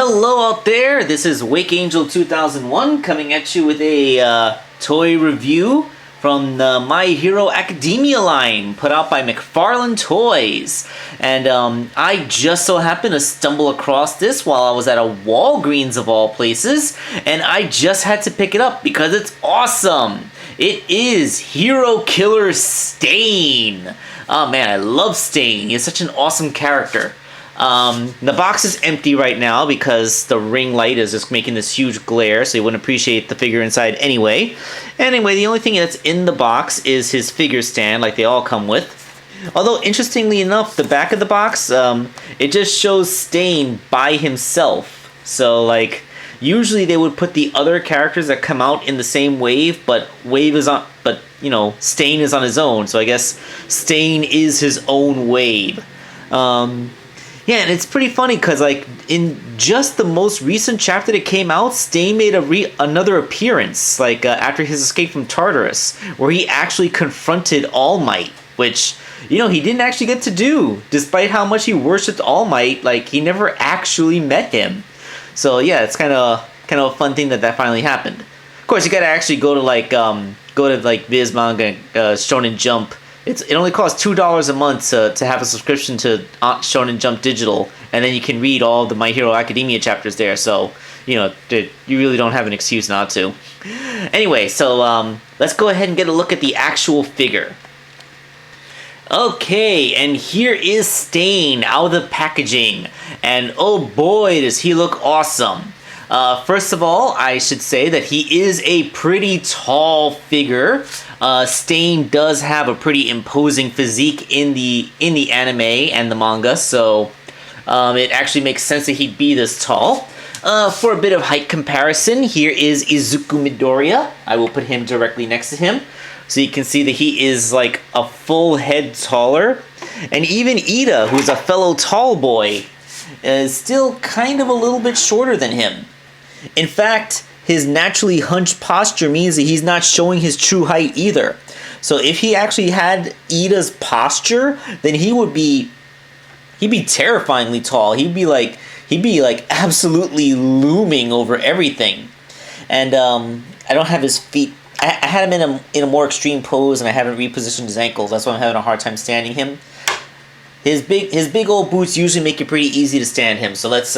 Hello out there, this is Wakeangel2K1 coming at you with a toy review from the My Hero Academia line put out by McFarlane Toys. And I just so happened to stumble across this while I was at a Walgreens of all places, and I just had to pick it up because it's awesome. It is Hero Killer Stain. Oh man, I love Stain. He's such an awesome character. The box is empty right now because the ring light is just making this huge glare, so you wouldn't appreciate the figure inside anyway. Anyway, the only thing that's in the box is his figure stand, like they all come with. Although, interestingly enough, the back of the box, it just shows Stain by himself. So, like, usually they would put the other characters that come out in the same wave, but Stain is on his own, so I guess Stain is his own wave. Yeah, and it's pretty funny because, like, in just the most recent chapter that came out, Stain made another appearance, like, after his escape from Tartarus, where he actually confronted All Might, which, he didn't actually get to do. Despite how much he worshipped All Might, like, he never actually met him. So, yeah, it's kind of a fun thing that finally happened. Of course, you gotta actually go to Viz Manga, Shonen Jump. It only costs $2 a month to have a subscription to Shonen Jump Digital, and then you can read all the My Hero Academia chapters there, so, you really don't have an excuse not to. Anyway, so let's go ahead and get a look at the actual figure. Okay, and here is Stain out of the packaging, and oh boy, does he look awesome. First of all, I should say that he is a pretty tall figure. Stain does have a pretty imposing physique in the anime and the manga, so it actually makes sense that he'd be this tall. For a bit of height comparison, here is Izuku Midoriya. I will put him directly next to him, so you can see that he is like a full head taller. And even Ida, who's a fellow tall boy, is still kind of a little bit shorter than him. In fact, his naturally hunched posture means that he's not showing his true height either. So if he actually had Ida's posture, then he'd be terrifyingly tall. He'd be like absolutely looming over everything. And I don't have his feet. I had him in a more extreme pose, and I haven't repositioned his ankles. That's why I'm having a hard time standing him. His big old boots usually make it pretty easy to stand him. So let's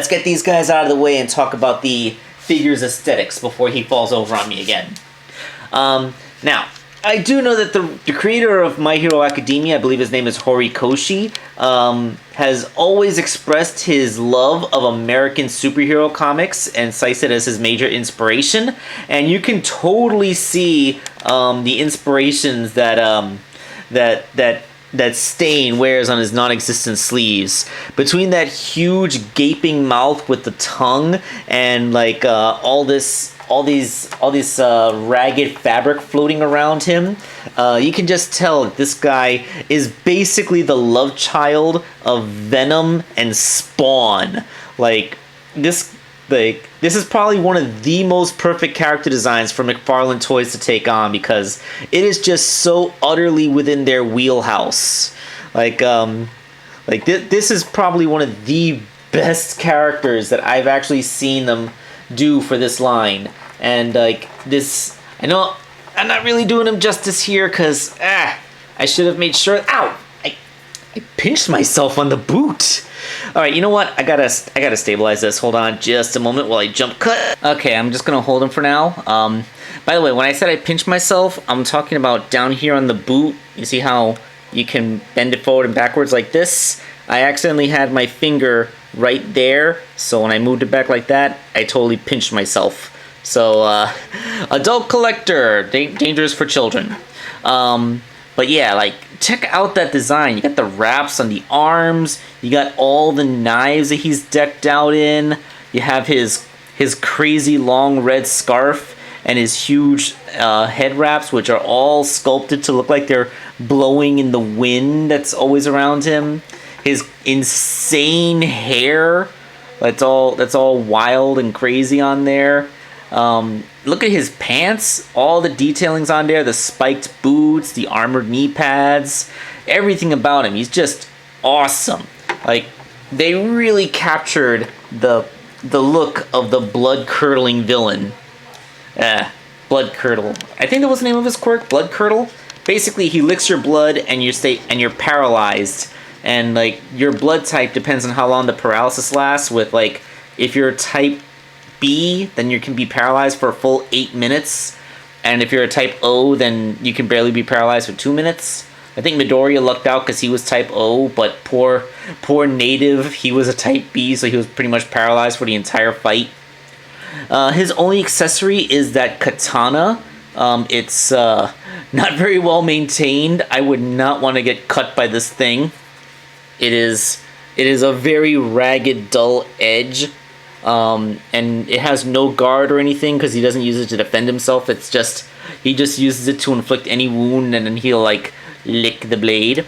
get these guys out of the way and talk about the figure's aesthetics before he falls over on me again. Now, I do know that the creator of My Hero Academia, I believe his name is Horikoshi, has always expressed his love of American superhero comics and cites it as his major inspiration. And you can totally see the inspirations that Stain wears on his non-existent sleeves. Between that huge gaping mouth with the tongue and like all these ragged fabric floating around him, you can just tell that this guy is basically the love child of Venom and Spawn. This is probably one of the most perfect character designs for McFarlane Toys to take on, because it is just so utterly within their wheelhouse. This is probably one of the best characters that I've actually seen them do for this line. And this, I know I'm not really doing him justice here because I should have made sure. Ow! I pinched myself on the boot. All right, you know what? I gotta stabilize this. Hold on just a moment while I jump cut. Okay, I'm just gonna hold him for now. By the way, when I said I pinched myself, I'm talking about down here on the boot. You see how you can bend it forward and backwards like this? I accidentally had my finger right there, so when I moved it back like that, I totally pinched myself. So, adult collector, dangerous for children. But yeah, check out that design. You got the wraps on the arms. You got all the knives that he's decked out in. You have his crazy long red scarf and his huge head wraps, which are all sculpted to look like they're blowing in the wind that's always around him. His insane hair, that's all wild and crazy on there. Look at his pants, all the detailings on there, the spiked boots, the armored knee pads, everything about him. He's just awesome. They really captured the look of the blood-curdling villain. Blood Curdle. I think that was the name of his quirk, Blood Curdle. Basically, he licks your blood and you're paralyzed. And like your blood type depends on how long the paralysis lasts. With like, if you're type B, then you can be paralyzed for a full 8 minutes. And if you're a type O, then you can barely be paralyzed for 2 minutes. I think Midoriya lucked out because he was type O, but poor native, he was a type B, so he was pretty much paralyzed for the entire fight. His only accessory is that katana. It's not very well maintained. I would not want to get cut by this thing. It is a very ragged, dull edge. And it has no guard or anything because he doesn't use it to defend himself. He just uses it to inflict any wound, and then he'll like lick the blade.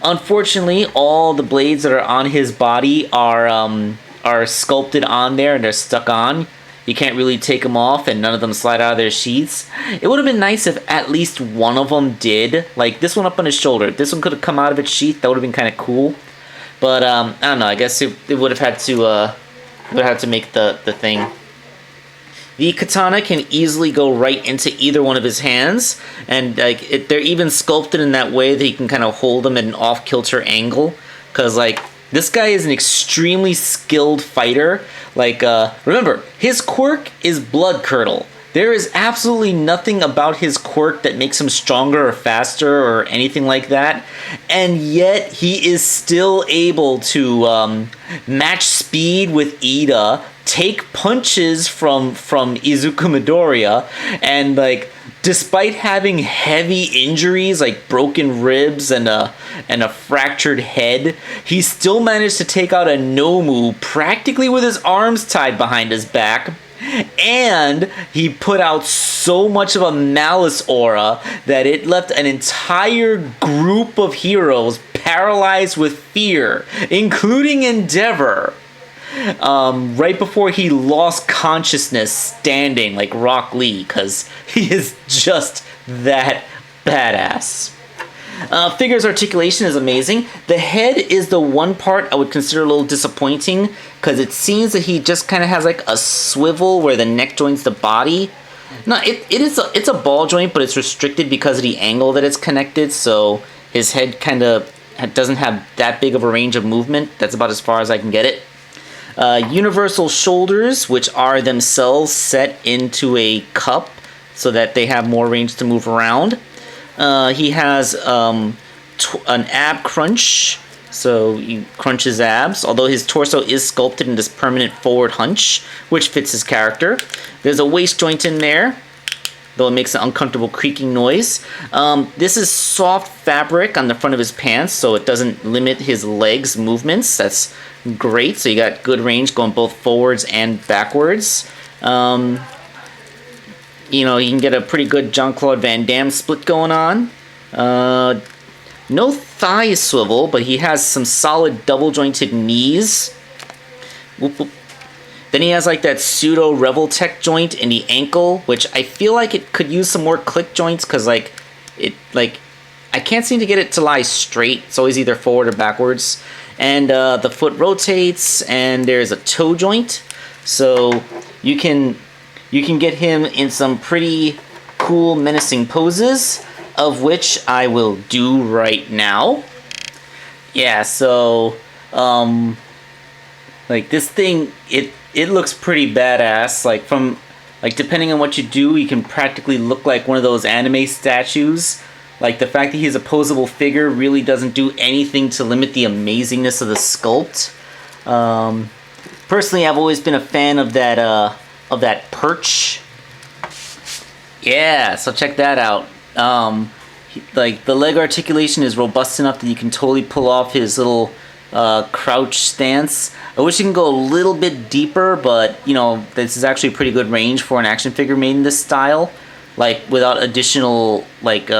Unfortunately, all the blades that are on his body are sculpted on there and they're stuck on. You can't really take them off, and none of them slide out of their sheaths. It would have been nice if at least one of them did. Like this one up on his shoulder. If this one could have come out of its sheath, that would have been kind of cool. But I don't know. I guess it would have had to make the thing. The katana can easily go right into either one of his hands, and like they're even sculpted in that way that he can kind of hold them at an off-kilter angle. Because like this guy is an extremely skilled fighter. Like remember, his quirk is Blood Curdle. There is absolutely nothing about his quirk that makes him stronger or faster or anything like that. And yet he is still able to match speed with Ida, take punches from Izuku Midoriya, and like despite having heavy injuries like broken ribs and a fractured head, he still managed to take out a Nomu practically with his arms tied behind his back. And he put out so much of a malice aura that it left an entire group of heroes paralyzed with fear, including Endeavor, right before he lost consciousness standing like Rock Lee, because he is just that badass. Figure's articulation is amazing. The head is the one part I would consider a little disappointing, because it seems that he just kind of has like a swivel where the neck joins the body. No, it's a ball joint, but it's restricted because of the angle that it's connected, so his head kind of doesn't have that big of a range of movement. That's about as far as I can get it. Universal shoulders, which are themselves set into a cup so that they have more range to move around. He has an ab crunch, so he crunches abs, although his torso is sculpted in this permanent forward hunch, which fits his character. There's a waist joint in there, though it makes an uncomfortable creaking noise. This is soft fabric on the front of his pants, so it doesn't limit his legs' movements. That's great, so you got good range going both forwards and backwards. You know, you can get a pretty good Jean-Claude Van Damme split going on. No thigh swivel, but he has some solid double-jointed knees. Whoop, whoop. Then he has like that pseudo Revoltech joint in the ankle, which I feel like it could use some more click joints, because I can't seem to get it to lie straight. It's always either forward or backwards. And the foot rotates, and there's a toe joint, so you can get him in some pretty cool, menacing poses, of which I will do right now. Yeah, so, like, this thing, it looks pretty badass. Like, depending on what you do, you can practically look like one of those anime statues. Like, the fact that he's a posable figure really doesn't do anything to limit the amazingness of the sculpt. Personally, I've always been a fan of that perch. Yeah, so check that out. Like, the leg articulation is robust enough that you can totally pull off his little crouch stance. I wish you can go a little bit deeper, but you know, this is actually a pretty good range for an action figure made in this style. Like, without additional, like,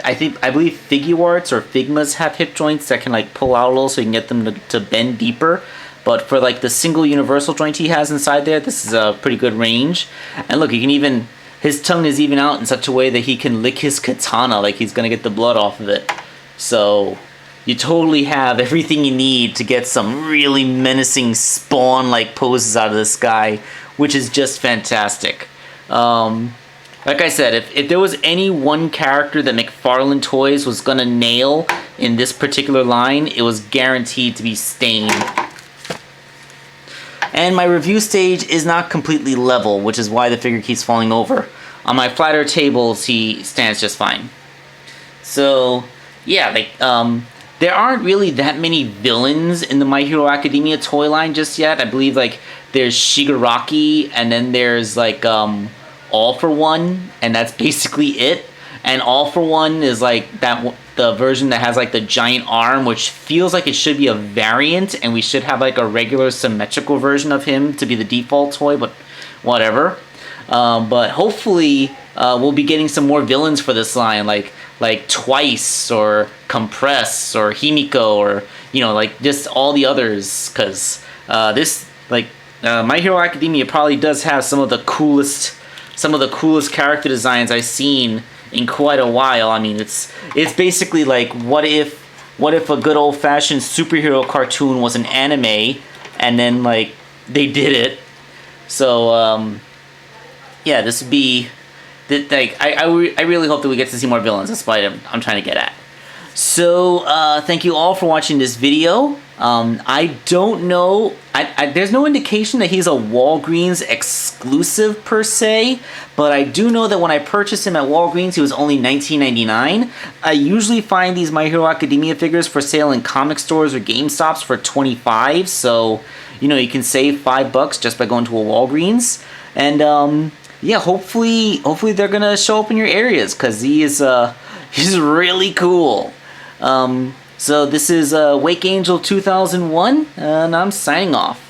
I believe Figuarts or Figmas have hip joints that can like pull out a little so you can get them to bend deeper. But for like the single universal joint he has inside there, this is a pretty good range. And look, his tongue is even out in such a way that he can lick his katana like he's gonna get the blood off of it. So you totally have everything you need to get some really menacing Spawn-like poses out of this guy, which is just fantastic. Like I said, if there was any one character that McFarlane Toys was gonna nail in this particular line, it was guaranteed to be Stain. And my review stage is not completely level, which is why the figure keeps falling over. On my flatter tables, he stands just fine. So, yeah, like, there aren't really that many villains in the My Hero Academia toy line just yet. I believe, like, there's Shigaraki, and then there's, like, All for One, and that's basically it. And All for One is, like, the version that has, like, the giant arm, which feels like it should be a variant, and we should have, like, a regular symmetrical version of him to be the default toy, but whatever. But hopefully, we'll be getting some more villains for this line, like Twice, or Compress, or Himiko, or, you know, like, just all the others, because this, like, My Hero Academia probably does have some of the coolest character designs I've seen in quite a while. I mean, it's basically like, what if a good old-fashioned superhero cartoon was an anime, and then, like, they did it. So, yeah, this would be, like, I really hope that we get to see more villains. That's what I'm trying to get at. So, thank you all for watching this video. I don't know, there's no indication that he's a Walgreens exclusive per se, but I do know that when I purchased him at Walgreens, he was only $19.99. I usually find these My Hero Academia figures for sale in comic stores or GameStops for $25, so, you know, you can save $5 just by going to a Walgreens. And, yeah, hopefully they're gonna show up in your areas, because he's really cool. So this is Wakeangel2K1, and I'm signing off.